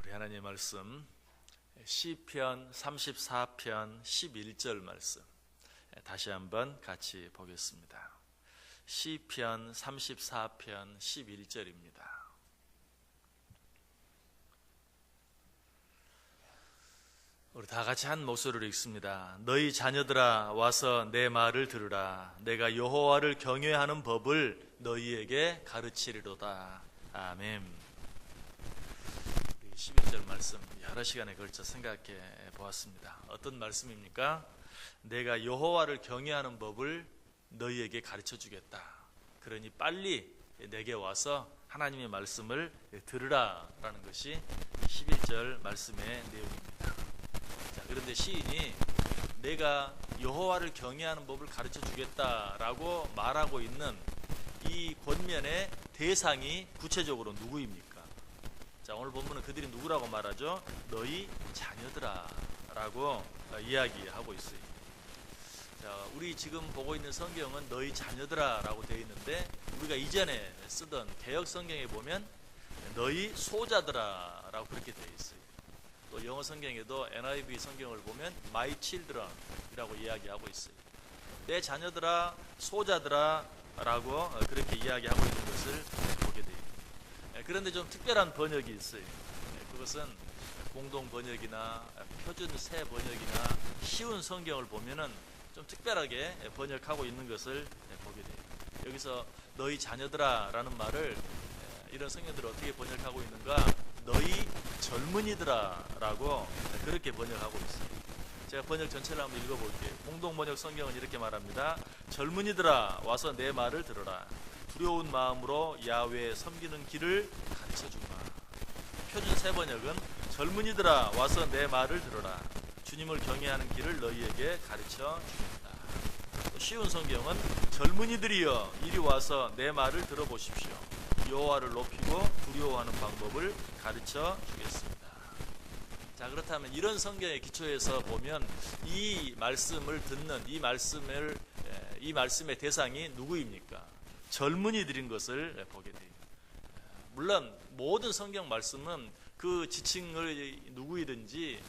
우리 하나님의 말씀 시편 34편 11절 말씀 다시 한번 같이 보겠습니다. 시편 34편 11절입니다. 우리 다 같이 한 목소리로 읽습니다. 너희 자녀들아 와서 내 말을 들으라. 내가 여호와를 경외하는 법을 너희에게 가르치리로다. 아멘. 11절 말씀 여러 시간에 걸쳐 생각해 보았습니다. 어떤 말씀입니까? 내가 여호와를 경외하는 법을 너희에게 가르쳐 주겠다. 그러니 빨리 내게 와서 하나님의 말씀을 들으라 라는 것이 11절 말씀의 내용입니다. 자, 그런데 시인이 내가 여호와를 경외하는 법을 가르쳐 주겠다라고 말하고 있는 이 권면의 대상이 구체적으로 누구입니까? 자, 오늘 본문은 그들이 누구라고 말하죠? 너희 자녀들아 라고 이야기하고 있어요. 자, 우리 지금 보고 있는 성경은 너희 자녀들아 라고 되어 있는데 우리가 이전에 쓰던 개역 성경에 보면 너희 소자들아 라고 그렇게 되어 있어요. 또 영어 성경에도 NIV 성경을 보면 my children 이라고 이야기하고 있어요. 내 자녀들아, 소자들아 라고 그렇게 이야기하고 있는 것을 보게 돼요. 그런데 좀 특별한 번역이 있어요. 그것은 공동 번역이나 표준 새 번역이나 쉬운 성경을 보면은 좀 특별하게 번역하고 있는 것을 보게 돼요. 여기서 너희 자녀들아 라는 말을 이런 성경들을 어떻게 번역하고 있는가? 너희 젊은이들아 라고 그렇게 번역하고 있어요. 제가 번역 전체를 한번 읽어볼게요. 공동 번역 성경은 이렇게 말합니다. 젊은이들아 와서 내 말을 들어라. 두려운 마음으로 야훼 섬기는 길을 가르쳐주마. 표준 새 번역은 젊은이들아 와서 내 말을 들어라. 주님을 경외하는 길을 너희에게 가르쳐 주겠다. 또 쉬운 성경은 젊은이들이여 이리 와서 내 말을 들어보십시오. 여호와를 높이고 두려워하는 방법을 가르쳐 주겠습니다. 자, 그렇다면 이런 성경의 기초에서 보면 이 말씀을 듣는 이 말씀의 대상이 누구입니까? 젊은이들인 것을 보게 돼요. 물론 모든 성경 말씀은 그 지칭을 누구이든지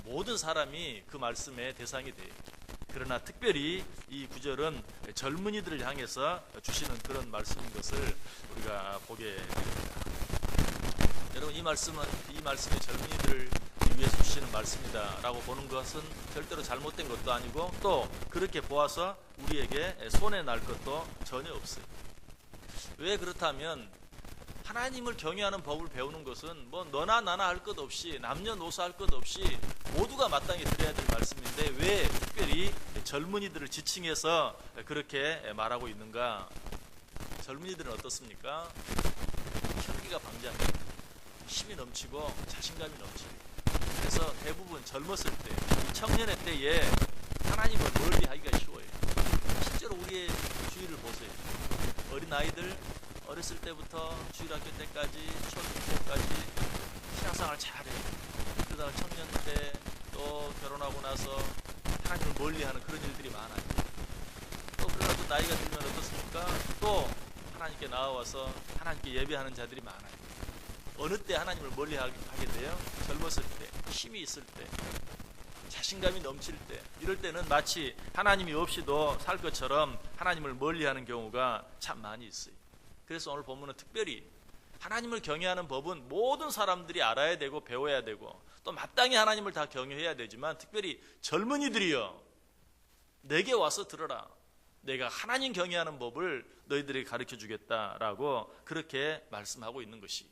모든 사람이 그 말씀의 대상이 돼요. 그러나 특별히 이 구절은 젊은이들을 향해서 주시는 그런 말씀인 것을 우리가 보게 됩니다. 여러분, 이 말씀이 젊은이들을 위해서 주시는 말씀이다 라고 보는 것은 절대로 잘못된 것도 아니고 또 그렇게 보아서 우리에게 손해 날 것도 전혀 없어요. 왜 그렇다면 하나님을 경외하는 법을 배우는 것은 뭐 너나 나나 할 것 없이 남녀노소 할 것 없이 모두가 마땅히 들어야 될 말씀인데 왜 특별히 젊은이들을 지칭해서 그렇게 말하고 있는가? 젊은이들은 어떻습니까? 혈기가 방자합니다. 힘이 넘치고 자신감이 넘치고 그래서 대부분 젊었을 때, 청년의 때에 하나님을 멀리 하기가 쉬워요. 실제로 우리의 주위를 보세요. 어린아이들 어렸을 때부터 주일학교 때까지, 초등학교 때까지 신앙생활을 잘해요. 그러다가 청년 때 또 결혼하고 나서 하나님을 멀리하는 그런 일들이 많아요. 또 그러나 또 나이가 들면 어떻습니까? 또 하나님께 나와서 하나님께 예배하는 자들이 많아요. 어느 때 하나님을 멀리하게 돼요? 젊었을 때, 힘이 있을 때, 자신감이 넘칠 때, 이럴 때는 마치 하나님이 없이도 살 것처럼 하나님을 멀리하는 경우가 참 많이 있어요. 그래서 오늘 본문은 특별히 하나님을 경외하는 법은 모든 사람들이 알아야 되고 배워야 되고 또 마땅히 하나님을 다 경외해야 되지만 특별히 젊은이들이여 내게 와서 들어라. 내가 하나님 경외하는 법을 너희들에게 가르쳐 주겠다라고 그렇게 말씀하고 있는 것이.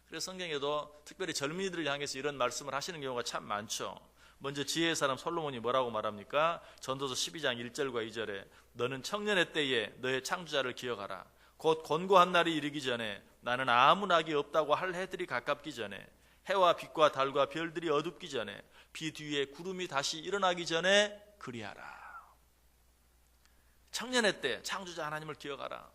그래서 성경에도 특별히 젊은이들을 향해서 이런 말씀을 하시는 경우가 참 많죠. 먼저 지혜의 사람 솔로몬이 뭐라고 말합니까? 전도서 12장 1절과 2절에 너는 청년의 때에 너의 창조자를 기억하라. 곧 곤고한 날이 이르기 전에 나는 아무 낙이 없다고 할 해들이 가깝기 전에 해와 빛과 달과 별들이 어둡기 전에 비 뒤에 구름이 다시 일어나기 전에 그리하라. 청년의 때 창조자 하나님을 기억하라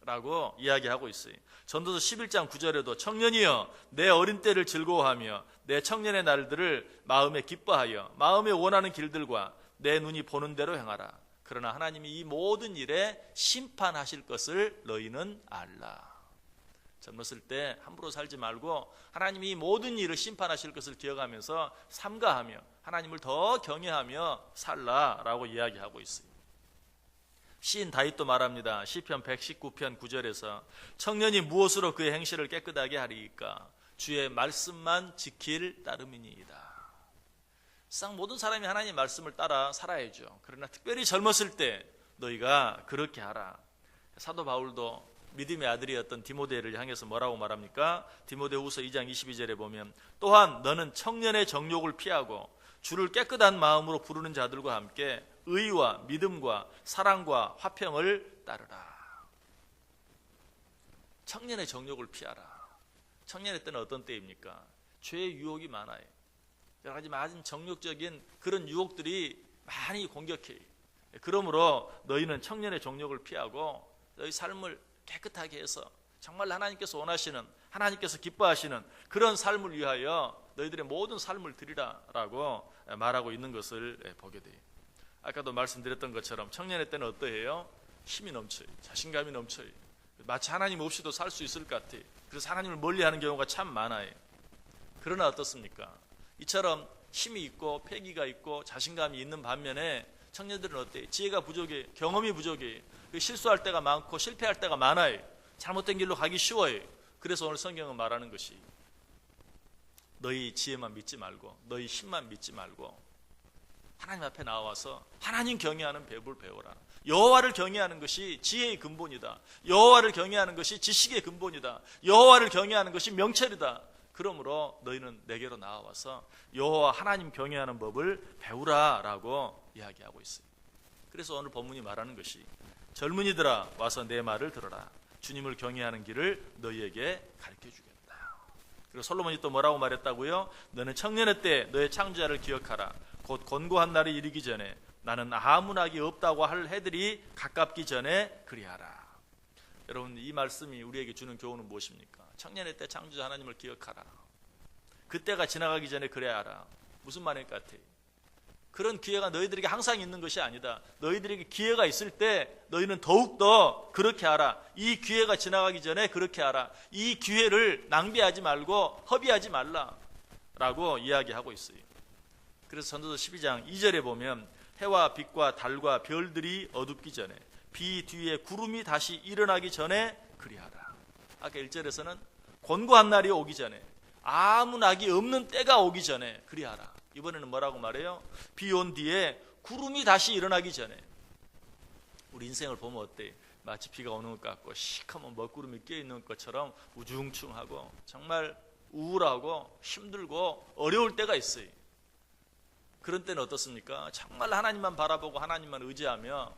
라고 이야기하고 있어요. 전도서 11장 9절에도 청년이여 내 어린 때를 즐거워하며 내 청년의 날들을 마음에 기뻐하여 마음에 원하는 길들과 내 눈이 보는 대로 행하라. 그러나 하나님이 이 모든 일에 심판하실 것을 너희는 알라. 젊었을 때 함부로 살지 말고 하나님이 모든 일을 심판하실 것을 기억하면서 삼가하며 하나님을 더 경외하며 살라라고 이야기하고 있어요. 시인 다윗도 말합니다. 시편 119편 9절에서 청년이 무엇으로 그의 행실을 깨끗하게 하리이까 주의 말씀만 지킬 따름이니이다. 세상 모든 사람이 하나님의 말씀을 따라 살아야죠. 그러나 특별히 젊었을 때 너희가 그렇게 하라. 사도 바울도 믿음의 아들이었던 디모데를 향해서 뭐라고 말합니까? 디모데후서 2장 22절에 보면 또한 너는 청년의 정욕을 피하고 주를 깨끗한 마음으로 부르는 자들과 함께 의와 믿음과 사랑과 화평을 따르라. 청년의 정욕을 피하라. 청년의 때는 어떤 때입니까? 죄의 유혹이 많아요. 여러 가지 많은 정욕적인 그런 유혹들이 많이 공격해요. 그러므로 너희는 청년의 정욕을 피하고 너희 삶을 깨끗하게 해서 정말 하나님께서 원하시는, 하나님께서 기뻐하시는 그런 삶을 위하여 너희들의 모든 삶을 드리라라고 말하고 있는 것을 보게 돼요. 아까도 말씀드렸던 것처럼 청년의 때는 어떠해요? 힘이 넘쳐요. 자신감이 넘쳐요. 마치 하나님 없이도 살 수 있을 것 같아요. 그래서 하나님을 멀리하는 경우가 참 많아요. 그러나 어떻습니까? 이처럼 힘이 있고 패기가 있고 자신감이 있는 반면에 청년들은 어때요? 지혜가 부족해요. 경험이 부족해요. 실수할 때가 많고 실패할 때가 많아요. 잘못된 길로 가기 쉬워요. 그래서 오늘 성경은 말하는 것이 너희 지혜만 믿지 말고 너희 힘만 믿지 말고 하나님 앞에 나와서 하나님 경외하는 배부를 배워라. 여호와를 경외하는 것이 지혜의 근본이다. 여호와를 경외하는 것이 지식의 근본이다. 여호와를 경외하는 것이 명철이다. 그러므로 너희는 내게로 나와서 여호와 하나님 경외하는 법을 배우라라고 이야기하고 있어요. 그래서 오늘 본문이 말하는 것이 젊은이들아 와서 내 말을 들어라. 주님을 경외하는 길을 너희에게 가르쳐 주겠다. 그리고 솔로몬이 또 뭐라고 말했다고요? 너는 청년의 때 너의 창조자를 기억하라. 곧 곤고한 날이 이르기 전에 나는 아무 낙이 없다고 할 해들이 가깝기 전에 그리하라. 여러분, 이 말씀이 우리에게 주는 교훈은 무엇입니까? 청년의 때 창조자 하나님을 기억하라. 그때가 지나가기 전에 그래야 하라. 무슨 말일 것 같아요? 그런 기회가 너희들에게 항상 있는 것이 아니다. 너희들에게 기회가 있을 때 너희는 더욱더 그렇게 하라. 이 기회가 지나가기 전에 그렇게 하라. 이 기회를 낭비하지 말고 허비하지 말라라고 이야기하고 있어요. 그래서 전도서 12장 2절에 보면 해와 빛과 달과 별들이 어둡기 전에 비 뒤에 구름이 다시 일어나기 전에 그리하라. 아까 1절에서는 곤고한 날이 오기 전에 아무 낙이 없는 때가 오기 전에 그리하라. 이번에는 뭐라고 말해요? 비 온 뒤에 구름이 다시 일어나기 전에. 우리 인생을 보면 어때요? 마치 비가 오는 것 같고 시커먼 먹구름이 껴있는 것처럼 우중충하고 정말 우울하고 힘들고 어려울 때가 있어요. 그런 때는 어떻습니까? 정말 하나님만 바라보고 하나님만 의지하며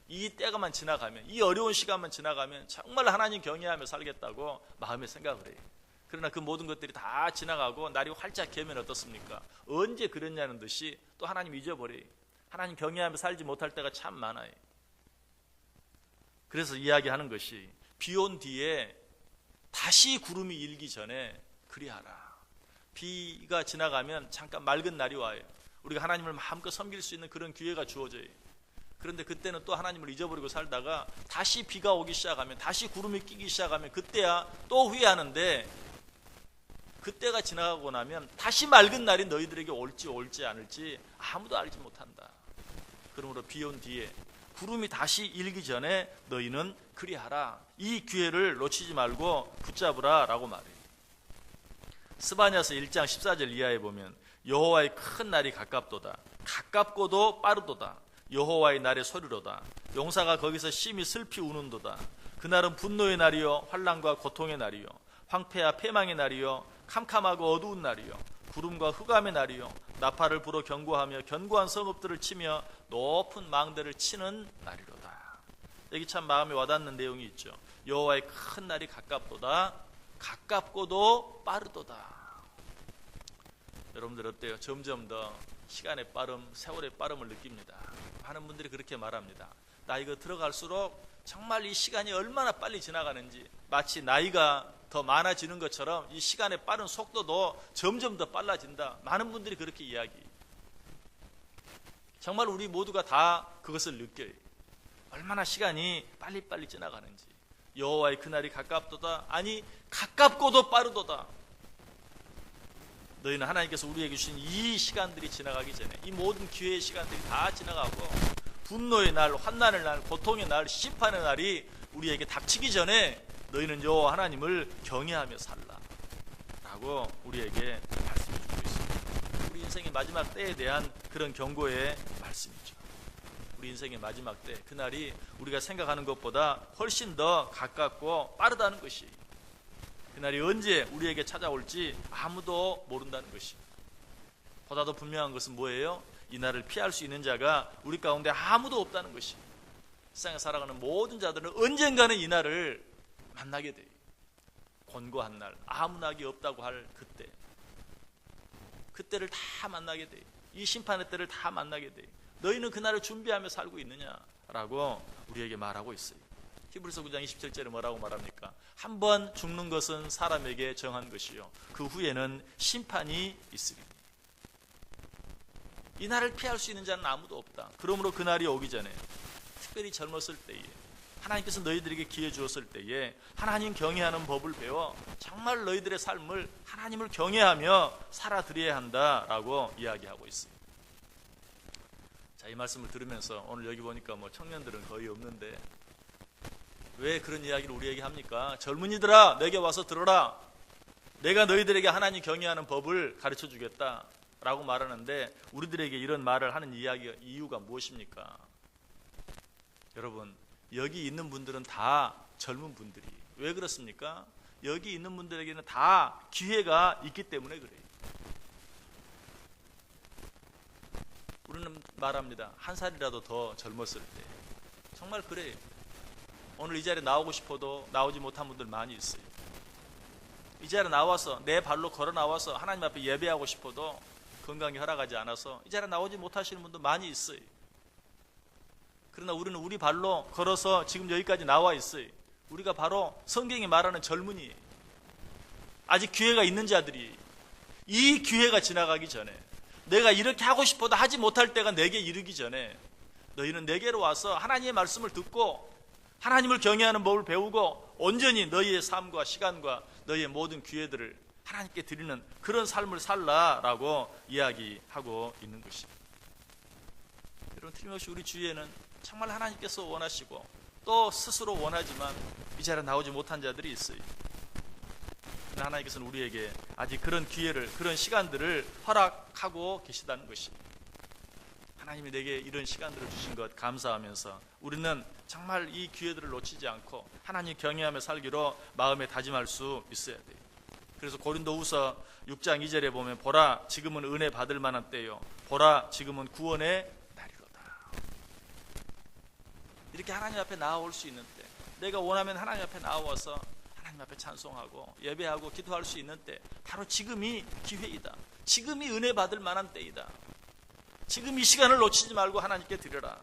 이 때가만 지나가면, 이 어려운 시간만 지나가면 정말 하나님 경외하며 살겠다고 마음에 생각을 해요. 그러나 그 모든 것들이 다 지나가고 날이 활짝 개면 어떻습니까? 언제 그랬냐는 듯이 또 하나님 잊어버려요. 하나님 경외하며 살지 못할 때가 참 많아요. 그래서 이야기하는 것이 비 온 뒤에 다시 구름이 일기 전에 그리하라. 비가 지나가면 잠깐 맑은 날이 와요. 우리가 하나님을 마음껏 섬길 수 있는 그런 기회가 주어져요. 그런데 그때는 또 하나님을 잊어버리고 살다가 다시 비가 오기 시작하면, 다시 구름이 끼기 시작하면 그때야 또 후회하는데, 그때가 지나가고 나면 다시 맑은 날이 너희들에게 올지 않을지 아무도 알지 못한다. 그러므로 비 온 뒤에 구름이 다시 일기 전에 너희는 그리하라. 이 기회를 놓치지 말고 붙잡으라 라고 말해요. 스바냐서 1장 14절 이하에 보면 여호와의 큰 날이 가깝도다. 가깝고도 빠르도다. 여호와의 날의 소리로다. 용사가 거기서 심히 슬피 우는도다. 그날은 분노의 날이요 환난과 고통의 날이요 황폐와 패망의 날이요 캄캄하고 어두운 날이요 구름과 흑암의 날이요 나팔을 불어 경고하며 견고한 성읍들을 치며 높은 망대를 치는 날이로다. 여기 참 마음에 와닿는 내용이 있죠. 여호와의 큰 날이 가깝도다. 가깝고도 빠르도다. 여러분들 어때요? 점점 더 시간의 빠름, 세월의 빠름을 느낍니다. 많은 분들이 그렇게 말합니다. 나이가 들어갈수록 정말 이 시간이 얼마나 빨리 지나가는지, 마치 나이가 더 많아지는 것처럼 이 시간의 빠른 속도도 점점 더 빨라진다. 많은 분들이 그렇게 이야기해요. 정말 우리 모두가 다 그것을 느껴요. 얼마나 시간이 빨리빨리 지나가는지. 여호와의 그날이 가깝도다. 아니 가깝고도 빠르도다. 너희는 하나님께서 우리에게 주신 이 시간들이 지나가기 전에, 이 모든 기회의 시간들이 다 지나가고 분노의 날, 환난의 날, 고통의 날, 심판의 날이 우리에게 닥치기 전에 너희는 여호와 하나님을 경외하며 살라 라고 우리에게 말씀해 주고 있습니다. 우리 인생의 마지막 때에 대한 그런 경고의 말씀이죠. 우리 인생의 마지막 때, 그날이 우리가 생각하는 것보다 훨씬 더 가깝고 빠르다는 것이, 그날이 언제 우리에게 찾아올지 아무도 모른다는 것이, 보다 더 분명한 것은 뭐예요? 이 날을 피할 수 있는 자가 우리 가운데 아무도 없다는 것이, 세상에 살아가는 모든 자들은 언젠가는 이 날을 만나게 돼요. 곤고한 날, 아무 낙이 없다고 할 그때, 그때를 다 만나게 돼요. 이 심판의 때를 다 만나게 돼요. 너희는 그날을 준비하며 살고 있느냐라고 우리에게 말하고 있어요. 히브리서 9장 27절에 뭐라고 말합니까? 한 번 죽는 것은 사람에게 정한 것이요 그 후에는 심판이 있으리니. 이 날을 피할 수 있는 자는 아무도 없다. 그러므로 그날이 오기 전에, 특별히 젊었을 때에, 하나님께서 너희들에게 기회 주었을 때에 하나님 경외하는 법을 배워 정말 너희들의 삶을 하나님을 경외하며 살아드려야 한다라고 이야기하고 있습니다. 자, 이 말씀을 들으면서 오늘 여기 보니까 청년들은 거의 없는데 왜 그런 이야기를 우리에게 합니까? 젊은이들아, 내게 와서 들어라. 내가 너희들에게 하나님 경외하는 법을 가르쳐 주겠다 라고 말하는데, 우리들에게 이런 말을 하는 이유가 무엇입니까? 여러분, 여기 있는 분들은 다 젊은 분들이. 왜 그렇습니까? 여기 있는 분들에게는 다 기회가 있기 때문에 그래요. 우리는 말합니다. 한 살이라도 더 젊었을 때. 정말 그래요. 오늘 이 자리에 나오고 싶어도 나오지 못한 분들 많이 있어요. 이 자리에 나와서 내 발로 걸어 나와서 하나님 앞에 예배하고 싶어도 건강이 허락하지 않아서 이 자리에 나오지 못하시는 분도 많이 있어요. 그러나 우리는 우리 발로 걸어서 지금 여기까지 나와 있어요. 우리가 바로 성경이 말하는 젊은이에요. 아직 기회가 있는 자들이. 이 기회가 지나가기 전에, 내가 이렇게 하고 싶어도 하지 못할 때가 내게 이르기 전에 너희는 내게로 와서 하나님의 말씀을 듣고 하나님을 경외하는 법을 배우고 온전히 너희의 삶과 시간과 너희의 모든 기회들을 하나님께 드리는 그런 삶을 살라라고 이야기하고 있는 것입니다. 여러분, 틀림없이 우리 주위에는 정말 하나님께서 원하시고 또 스스로 원하지만 이 자리에 나오지 못한 자들이 있어요. 그러나 하나님께서는 우리에게 아직 그런 기회를, 그런 시간들을 허락하고 계시다는 것이, 하나님이 내게 이런 시간들을 주신 것 감사하면서 우리는 정말 이 기회들을 놓치지 않고 하나님 경외하며 살기로 마음에 다짐할 수 있어야 돼요. 그래서 고린도후서 6장 2절에 보면, 보라 지금은 은혜 받을 만한 때요, 보라 지금은 구원의 날이로다. 이렇게 하나님 앞에 나아올 수 있는 때, 내가 원하면 하나님 앞에 나와서 하나님 앞에 찬송하고 예배하고 기도할 수 있는 때, 바로 지금이 기회이다. 지금이 은혜 받을 만한 때이다. 지금 이 시간을 놓치지 말고 하나님께 드려라.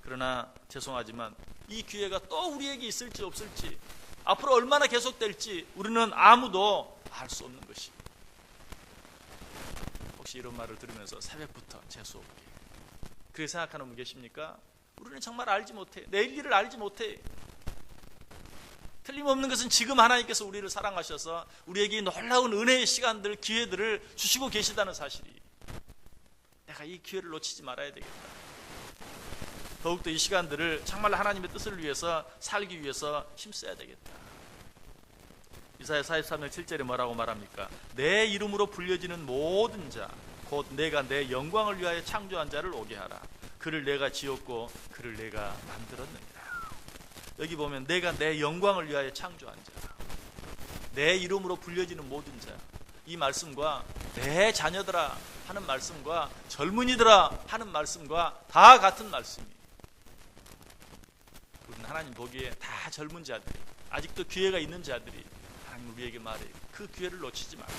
그러나 죄송하지만 이 기회가 또 우리에게 있을지 없을지, 앞으로 얼마나 계속될지 우리는 아무도 알 수 없는 것이. 혹시 이런 말을 들으면서 새벽부터 재수없게 그렇게 생각하는 분 계십니까? 우리는 정말 알지 못해. 내일 일을 알지 못해. 틀림없는 것은 지금 하나님께서 우리를 사랑하셔서 우리에게 놀라운 은혜의 시간들, 기회들을 주시고 계시다는 사실이, 내가 이 기회를 놓치지 말아야 되겠다. 더욱더 이 시간들을 정말 하나님의 뜻을 위해서 살기 위해서 힘써야 되겠다. 이사야 43장 7절에 뭐라고 말합니까? 내 이름으로 불려지는 모든 자, 곧 내가 내 영광을 위하여 창조한 자를 오게 하라. 그를 내가 지었고 그를 내가 만들었느니라. 여기 보면 내가 내 영광을 위하여 창조한 자, 내 이름으로 불려지는 모든 자, 이 말씀과 내 자녀들아 하는 말씀과 젊은이들아 하는 말씀과 다 같은 말씀이에요. 우리는 하나님 보기에 다 젊은 자들이, 아직도 기회가 있는 자들이 하나님 우리에게 말해요. 그 기회를 놓치지 말고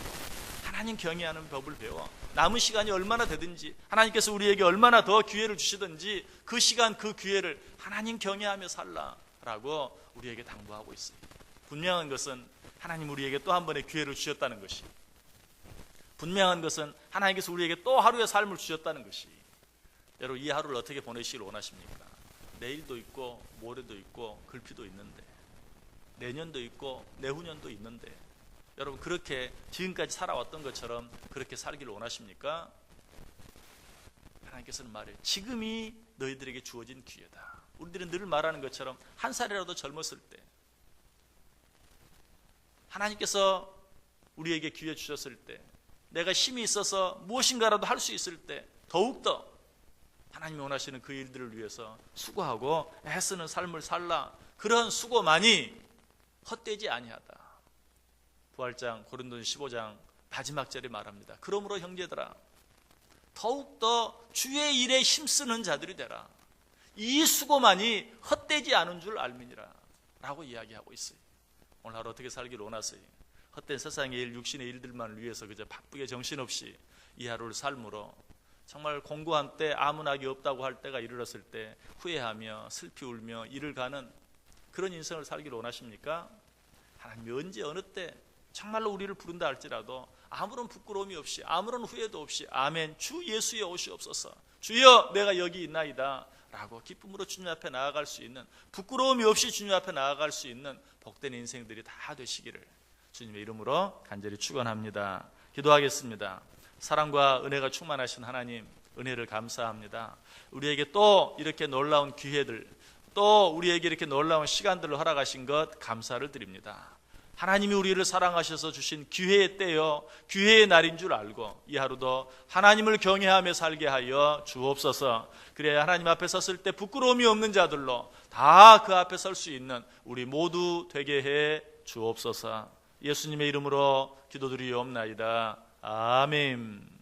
하나님 경외하는 법을 배워 남은 시간이 얼마나 되든지, 하나님께서 우리에게 얼마나 더 기회를 주시든지 그 시간, 그 기회를 하나님 경외하며 살라라고 우리에게 당부하고 있어요. 분명한 것은 하나님 우리에게 또 한 번의 기회를 주셨다는 것이, 분명한 것은 하나님께서 우리에게 또 하루의 삶을 주셨다는 것이. 여러분, 이 하루를 어떻게 보내시길 원하십니까? 내일도 있고 모레도 있고 글피도 있는데 내년도 있고 내후년도 있는데 여러분 그렇게 지금까지 살아왔던 것처럼 그렇게 살기를 원하십니까? 하나님께서는 말해요. 지금이 너희들에게 주어진 기회다. 우리들은 늘 말하는 것처럼 한 살이라도 젊었을 때 하나님께서 우리에게 기회 주셨을 때 내가 힘이 있어서 무엇인가라도 할 수 있을 때 더욱더 하나님이 원하시는 그 일들을 위해서 수고하고 애쓰는 삶을 살라. 그런 수고만이 헛되지 아니하다. 부활장 고린도전 15장 마지막 절에 말합니다. 그러므로 형제들아 더욱더 주의 일에 힘쓰는 자들이 되라. 이 수고만이 헛되지 않은 줄 알미니라 라고 이야기하고 있어요. 오늘 하루 어떻게 살기를 원하세요? 헛된 세상의 일, 육신의 일들만을 위해서 그저 바쁘게 정신없이 이 하루를 삶으로 정말 공고한 때 아무 낙이 없다고 할 때가 이르렀을 때 후회하며 슬피 울며 이를 가는 그런 인생을 살기를 원하십니까? 하나님이 언제 어느 때 정말로 우리를 부른다 할지라도 아무런 부끄러움이 없이 아무런 후회도 없이 아멘 주 예수의 오시옵소서 주여 내가 여기 있나이다 라고 기쁨으로 주님 앞에 나아갈 수 있는 부끄러움이 없이 주님 앞에 나아갈 수 있는 복된 인생들이 다 되시기를 주님의 이름으로 간절히 축원합니다. 기도하겠습니다. 사랑과 은혜가 충만하신 하나님 은혜를 감사합니다. 우리에게 또 이렇게 놀라운 기회들 또 우리에게 이렇게 놀라운 시간들을 허락하신 것 감사를 드립니다. 하나님이 우리를 사랑하셔서 주신 기회의 때요 기회의 날인 줄 알고 이 하루도 하나님을 경외하며 살게 하여 주옵소서. 그래야 하나님 앞에 섰을 때 부끄러움이 없는 자들로 다 그 앞에 설 수 있는 우리 모두 되게 해 주옵소서. 예수님의 이름으로 기도드리옵나이다. 아멘.